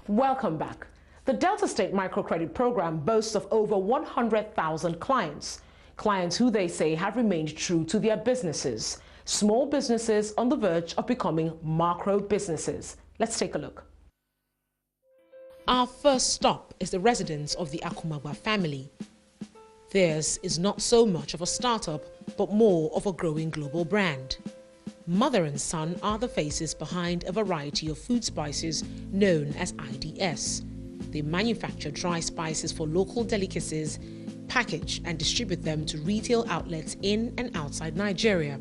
Welcome back. The Delta State Microcredit Program boasts of over 100,000 clients who they say have remained true to their businesses, small businesses on the verge of becoming macro businesses. Let's take a look. Our first stop is the residence of the Akumagba family. Theirs is not so much of a startup, but more of a growing global brand. Mother and son are the faces behind a variety of food spices known as IDS. They manufacture dry spices for local delicacies, package and distribute them to retail outlets in and outside Nigeria.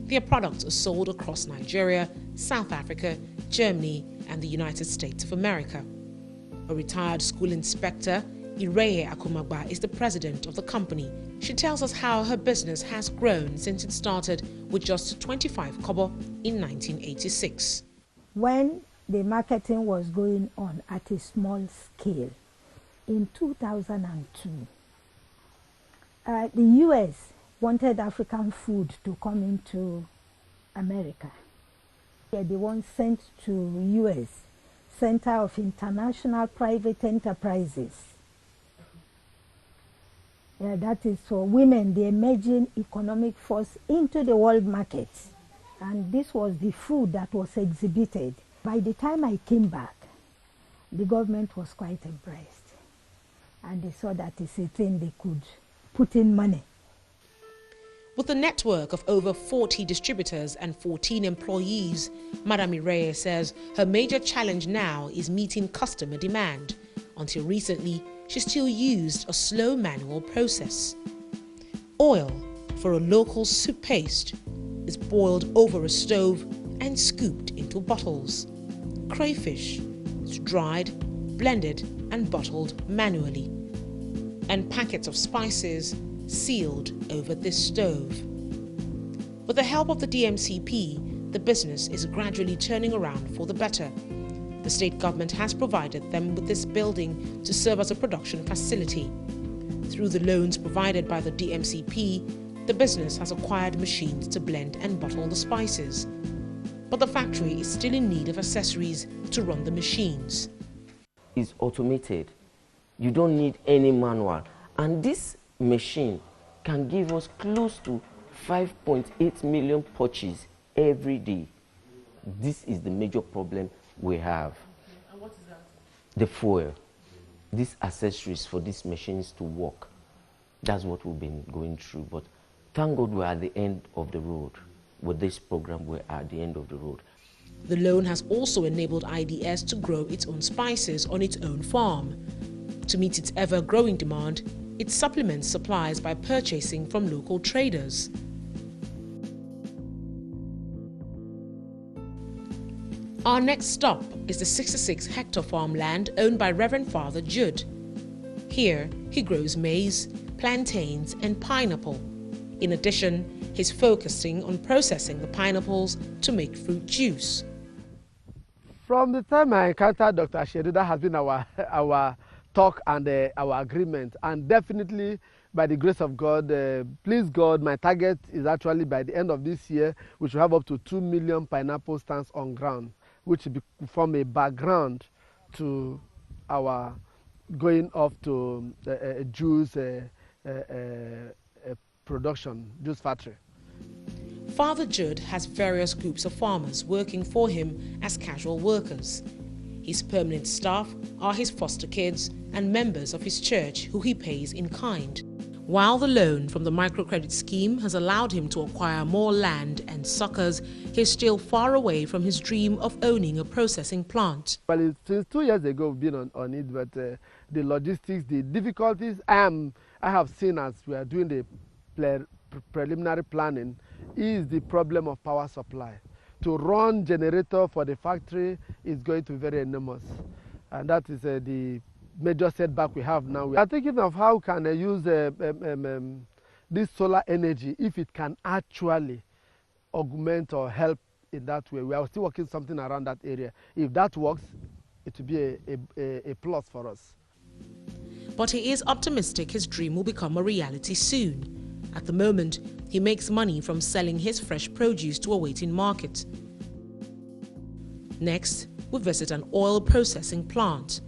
Their products are sold across Nigeria, South Africa, Germany, and the United States of America. A retired school inspector, Ireye Akumagba, is the president of the company. She tells us how her business has grown since it started with just 25 kobo in 1986. When the marketing was going on at a small scale, in 2002, the US wanted African food to come into America. They once sent to US Center of International Private Enterprises. That is for women, the emerging economic force into the world market. And this was the food that was exhibited. By the time I came back, the government was quite impressed. And they saw that it's a thing they could put in money. With a network of over 40 distributors and 14 employees, Madame Ireye says her major challenge now is meeting customer demand. Until recently, she still used a slow manual process. Oil for a local soup paste is boiled over a stove and scooped into bottles. Crayfish is dried, blended and bottled manually. And packets of spices sealed over this stove. With the help of the DMCP, the business is gradually turning around for the better. The state government has provided them with this building to serve as a production facility. Through the loans provided by the DMCP, the business has acquired machines to blend and bottle the spices. But the factory is still in need of accessories to run the machines. It's automated. You don't need any manual. And this machine can give us close to 5.8 million pouches every day. This is the major problem we have. And what is that? The fuel. These accessories for these machines to work. That's what we've been going through. But thank God we're at the end of the road. With this program, we're at the end of the road. The loan has also enabled IDS to grow its own spices on its own farm. To meet its ever-growing demand, it supplements supplies by purchasing from local traders. Our next stop is the 66-hectare farmland owned by Reverend Father Jude. Here, he grows maize, plantains and pineapple. In addition, he's focusing on processing the pineapples to make fruit juice. From the time I encountered Dr. Shedu, that has been our talk and our agreement. And definitely, by the grace of God, please God, my target is actually by the end of this year, we should have up to 2 million pineapple stands on ground, which will form a background to our going off to juice production, juice factory. Father Jude has various groups of farmers working for him as casual workers. His permanent staff are his foster kids and members of his church who he pays in kind. While the loan from the microcredit scheme has allowed him to acquire more land and suckers, he's still far away from his dream of owning a processing plant. Well, since 2 years ago we've been on it, but the logistics, the difficulties I have seen as we are doing the preliminary planning is the problem of power supply. To run generator for the factory is going to be very enormous, and that is the major setback we have now. We are thinking of how can I use this solar energy if it can actually augment or help in that way. We are still working something around that area. If that works, it will be a plus for us. But he is optimistic his dream will become a reality soon. At the moment, he makes money from selling his fresh produce to a waiting market. Next, we visit an oil processing plant.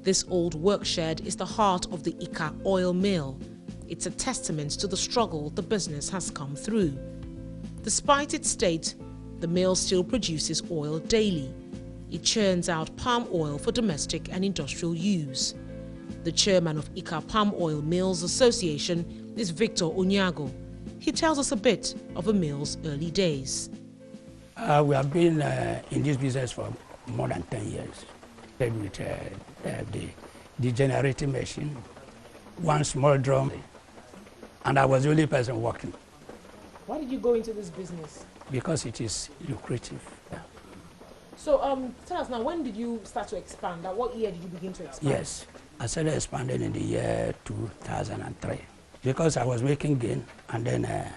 This old workshed is the heart of the Ika oil mill. It's a testament to the struggle the business has come through. Despite its state, the mill still produces oil daily. It churns out palm oil for domestic and industrial use. The chairman of Ika Palm Oil Mills Association is Victor Onyago. He tells us a bit of the mill's early days. We have been in this business for more than 10 years. With the generating machine, one small drum, and I was the only person working. Why did you go into this business? Because it is lucrative. Yeah. So tell us now, when did you start to expand? At what year did you begin to expand? Yes, I started expanding in the year 2003 because I was making gain, and then I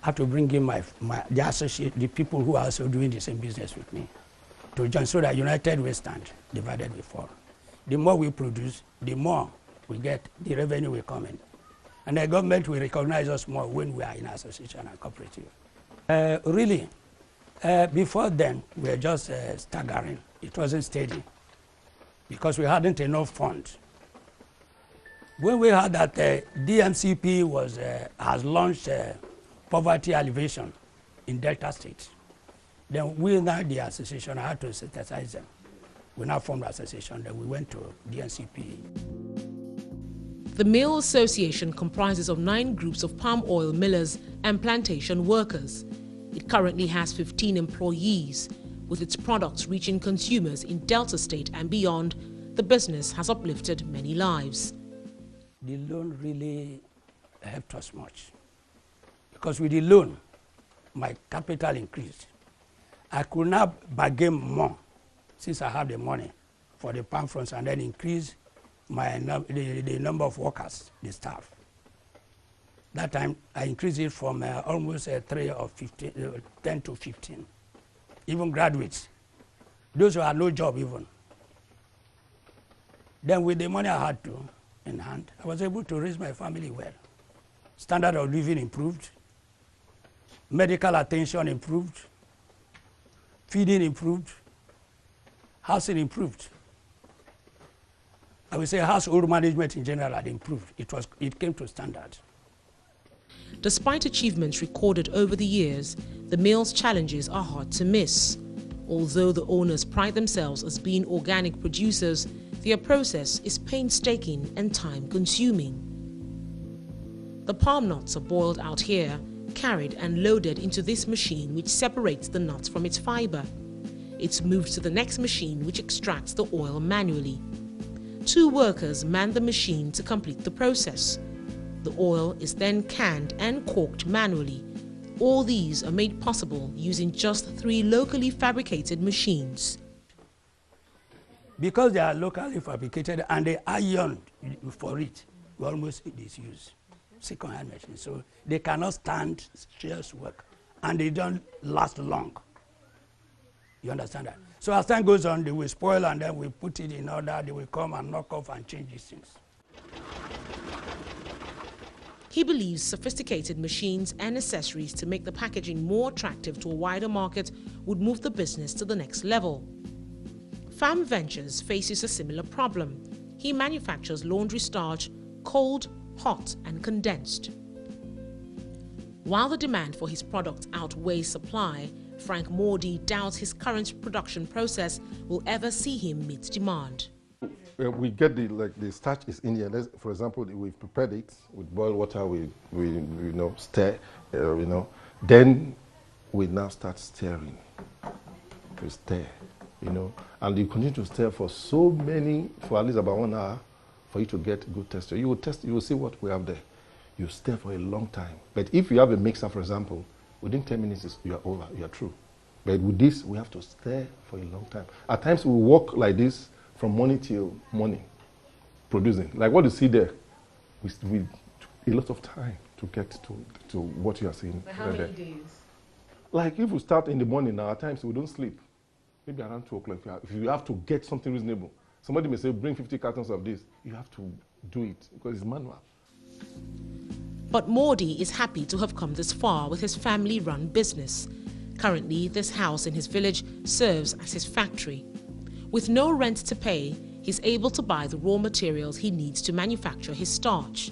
had to bring in the people who are also doing the same business with me to join, so that united we stand, divided we fall. The more we produce, the more we get, the revenue will come in. And the government will recognize us more when we are in association and cooperative. Really, before then, we were just staggering. It wasn't steady because we hadn't enough funds. When we heard that DMCP has launched poverty alleviation in Delta State, then we now, the association, had to synthesize them. We now formed the association, then we went to DMCP. The Mill Association comprises of 9 groups of palm oil millers and plantation workers. It currently has 15 employees. With its products reaching consumers in Delta State and beyond, the business has uplifted many lives. The loan really helped us much, because with the loan, my capital increased. I could now bargain more since I have the money for the palm fronts, and then increase the number of workers, the staff. That time, I increased it from almost 10 to 15. Even graduates, those who had no job even. Then with the money I had in hand, I was able to raise my family well. Standard of living improved, medical attention improved, feeding improved, housing improved. I would say household management in general had improved. It came to standard. Despite achievements recorded over the years, the mill's challenges are hard to miss. Although the owners pride themselves as being organic producers, their process is painstaking and time-consuming. The palm nuts are boiled out here, carried and loaded into this machine which separates the nuts from its fiber. It's moved to the next machine which extracts the oil manually. 2 workers man the machine to complete the process. The oil is then canned and corked manually. All these are made possible using just 3 locally fabricated machines. Because they are locally fabricated and they iron for it, we almost disuse second-hand machines. So they cannot stand serious work, and they don't last long. You understand that? So as time goes on, they will spoil, and then we put it in order. They will come and knock off and change these things. He believes sophisticated machines and accessories to make the packaging more attractive to a wider market would move the business to the next level. Farm Ventures faces a similar problem. He manufactures laundry starch, cold, hot and condensed. While the demand for his product outweighs supply, Frank Mordi doubts his current production process will ever see him meet demand. We get the starch is in here. For example, we've prepared it with boiled water. We stir, Then we now start stirring. We stir, and you continue to stir for at least about 1 hour, for you to get good texture. You will see what we have there. You stir for a long time. But if you have a mixer, for example, within 10 minutes you are over, you are through. But with this, we have to stir for a long time. At times we work like this from morning till morning, producing. Like what you see there, we took a lot of time to get to what you are seeing. How many days? Like if we start in the morning now, at times we don't sleep. Maybe around 2 o'clock, if you have to get something reasonable. Somebody may say, bring 50 cartons of this. You have to do it because it's manual. But Mordi is happy to have come this far with his family-run business. Currently, this house in his village serves as his factory. With no rent to pay, he's able to buy the raw materials he needs to manufacture his starch.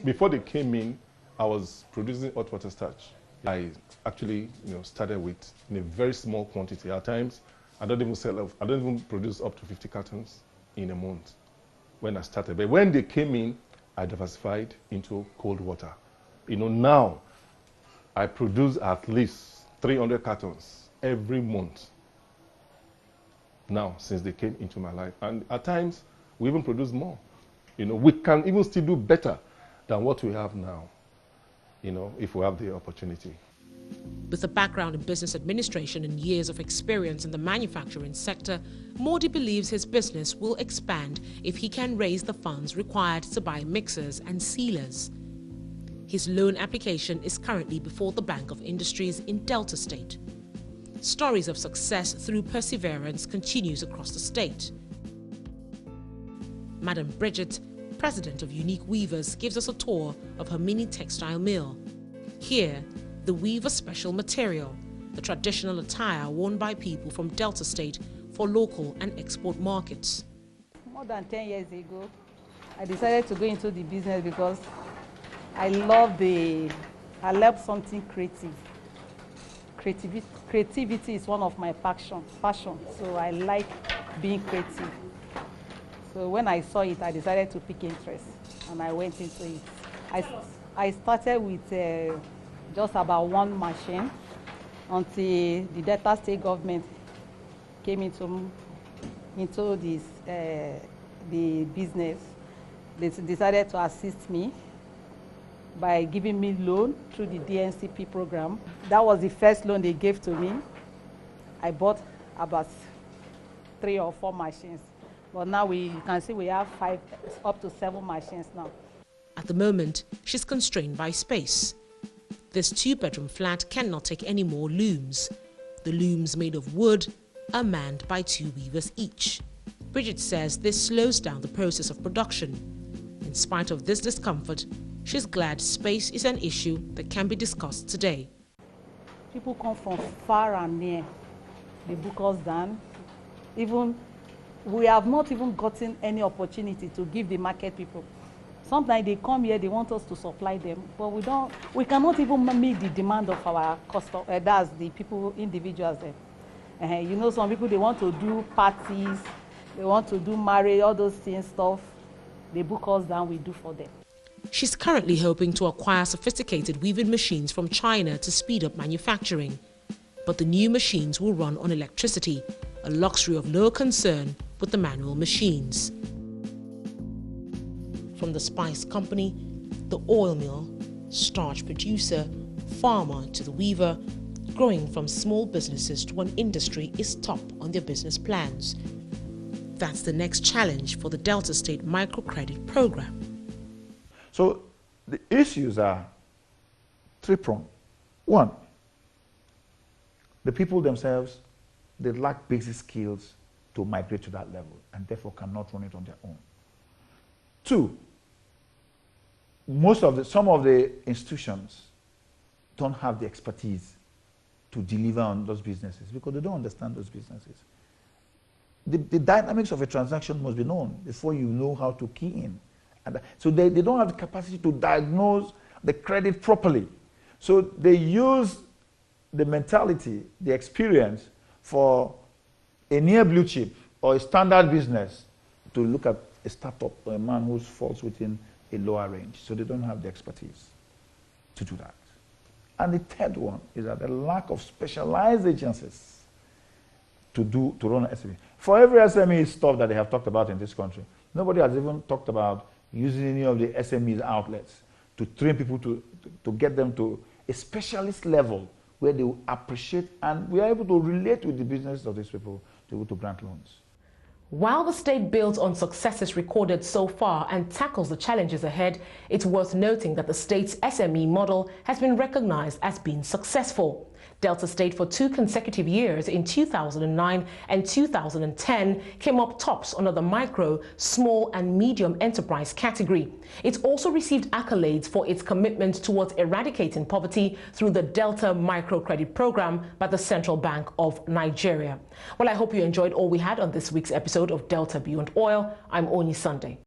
Before they came in, I was producing hot water starch. I actually, started with in a very small quantity. At times, I don't even produce up to 50 cartons in a month when I started. But when they came in, I diversified into cold water. Now I produce at least 300 cartons every month. Now, since they came into my life, and at times we even produce more. We can even still do better than what we have now, if we have the opportunity. With a background in business administration and years of experience in the manufacturing sector, Modi believes his business will expand if he can raise the funds required to buy mixers and sealers. His loan application is currently before the Bank of Industries in Delta State. Stories of success through perseverance continues across the state. Madam Bridget, president of Unique Weavers, gives us a tour of her mini textile mill. Here, the weaver special material, the traditional attire worn by people from Delta State for local and export markets. More than 10 years ago, I decided to go into the business because I love something creative. Creativity is one of my passion, so I like being creative. So when I saw it, I decided to pick interest, and I went into it. I started with just about one machine until the Delta State government came into this the business. They decided to assist me by giving me loan through the DNCP program. That was the first loan they gave to me. I bought about 3 or 4 machines. But now you can see we have 5 up to 7 machines now. At the moment, she's constrained by space. This 2-bedroom flat cannot take any more looms. The looms made of wood are manned by 2 weavers each. Bridget says this slows down the process of production. In spite of this discomfort, she's glad space is an issue that can be discussed today. People come from far and near. They book us down. We have not even gotten any opportunity to give the market people. Sometimes they come here, they want us to supply them, but we cannot even meet the demand of our customers, that's the people, individuals there. Some people, they want to do parties, they want to do marriage, all those things, stuff. They book us down, we do for them. She's currently hoping to acquire sophisticated weaving machines from China to speed up manufacturing. But the new machines will run on electricity, a luxury of no concern with the manual machines. From the spice company, the oil mill, starch producer, farmer to the weaver, growing from small businesses to an industry is top on their business plans. That's the next challenge for the Delta State Microcredit Program. So the issues are 3-pronged. 1, the people themselves, they lack basic skills to migrate to that level and therefore cannot run it on their own. 2, some of the institutions don't have the expertise to deliver on those businesses because they don't understand those businesses. The dynamics of a transaction must be known before you know how to key in. And so they don't have the capacity to diagnose the credit properly. So they use the mentality, the experience for a near blue chip or a standard business to look at a startup or a man who falls within a lower range. So they don't have the expertise to do that. And the third one is that the lack of specialized agencies to run an SME. For every SME stuff that they have talked about in this country, nobody has even talked about using any of the SMEs outlets to train people to get them to a specialist level where they will appreciate and we are able to relate with the business of these people to be able to grant loans. While the state builds on successes recorded so far and tackles the challenges ahead, it's worth noting that the state's SME model has been recognized as being successful. Delta State for 2 consecutive years in 2009 and 2010 came up tops under the micro, small and medium enterprise category. It also received accolades for its commitment towards eradicating poverty through the Delta Microcredit Program by the Central Bank of Nigeria. Well, I hope you enjoyed all we had on this week's episode of Delta Beyond Oil. I'm Oni Sunday.